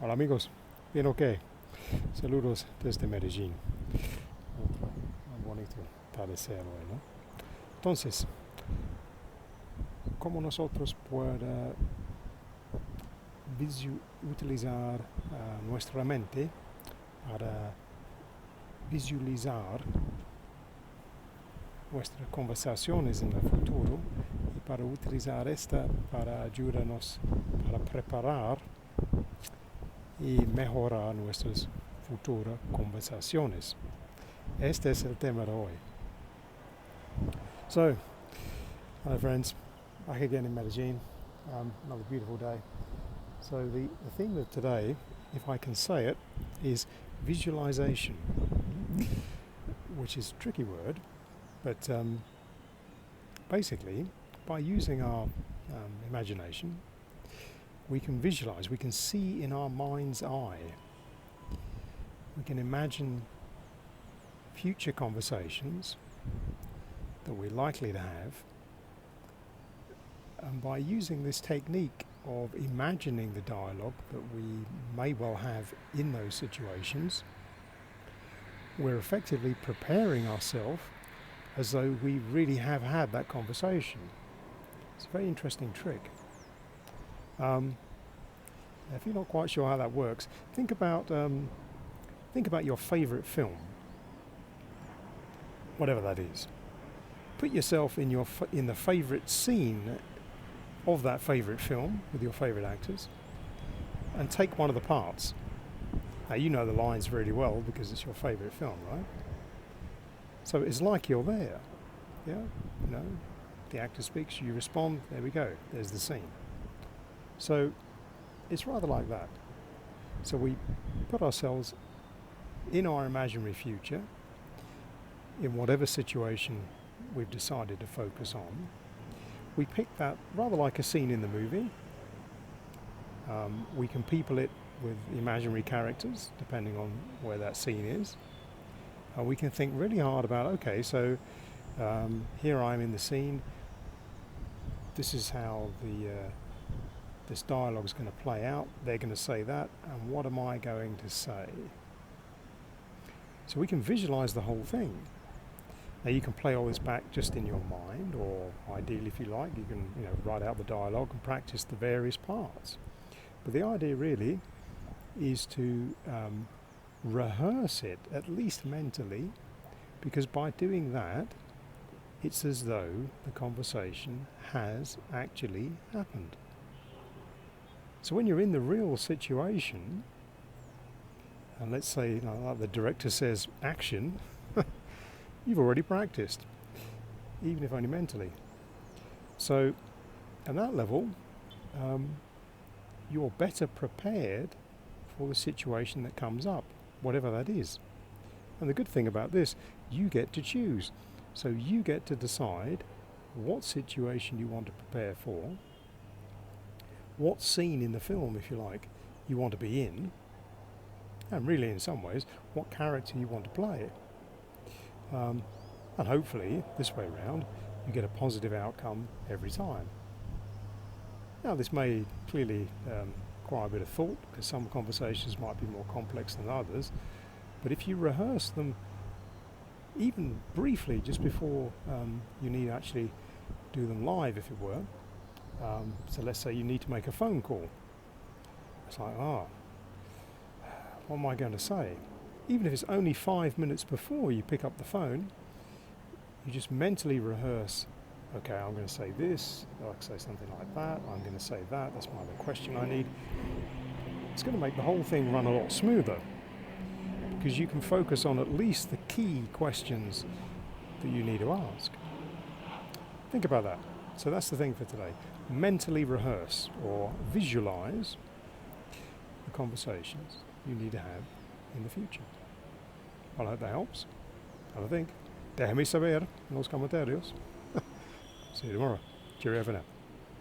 Hola amigos, bien o qué. Saludos desde Medellín. Otro bonito atardecer hoy, ¿no? Entonces, ¿cómo nosotros podemos utilizar nuestra mente para visualizar nuestras conversaciones en el futuro y para utilizar esta para ayudarnos para preparar y mejorar nuestras futuras conversaciones? Este es el tema de hoy. So, hi friends, back again in Medellin. Another beautiful day. So the theme of today, if I can say it, is visualization, which is a tricky word, but basically by using our imagination, we can visualize, we can see in our mind's eye, we can imagine future conversations that we're likely to have, and by using this technique of imagining the dialogue that we may well have in those situations, we're effectively preparing ourselves as though we really have had that conversation. It's a very interesting trick. If you're not quite sure how that works, think about your favorite film, whatever that is. Put yourself in the favorite scene of that favorite film with your favorite actors and take one of the parts. Now you know the lines really well because it's your favorite film, right? So it's like you're there. Yeah, you know, the actor speaks, you respond, there we go, there's the scene. So it's rather like that. So we put ourselves in our imaginary future, in whatever situation we've decided to focus on. We pick that rather like a scene in the movie. We can people it with imaginary characters, depending on where that scene is. We can think really hard about, okay, so here I am in the scene. This is how this dialogue is going to play out. They're going to say that, and what am I going to say? So we can visualize the whole thing. Now you can play all this back just in your mind, or ideally if you like, you can write out the dialogue and practice the various parts. But the idea really is to rehearse it, at least mentally, because by doing that, it's as though the conversation has actually happened. So when you're in the real situation, and let's say like the director says action, you've already practiced, even if only mentally. So at that level, you're better prepared for the situation that comes up, whatever that is. And the good thing about this, you get to choose. So you get to decide what situation you want to prepare for, what scene in the film, if you like, you want to be in, and really in some ways, what character you want to play. And hopefully, this way around, you get a positive outcome every time. Now, this may clearly require a bit of thought, because some conversations might be more complex than others, but if you rehearse them even briefly just before you need to actually do them live, if it were, so let's say you need to make a phone call. It's like, what am I going to say? Even if it's only 5 minutes before you pick up the phone, you just mentally rehearse, okay, I'm going to say this, I'll say something like that, I'm going to say that, that's my other question I need. It's going to make the whole thing run a lot smoother, because you can focus on at least the key questions that you need to ask. Think about that. So that's the thing for today. Mentally rehearse or visualize the conversations you need to have in the future. Well, I hope that helps. Have a think. Déjame saber en los comentarios. See you tomorrow. Cheerio for now.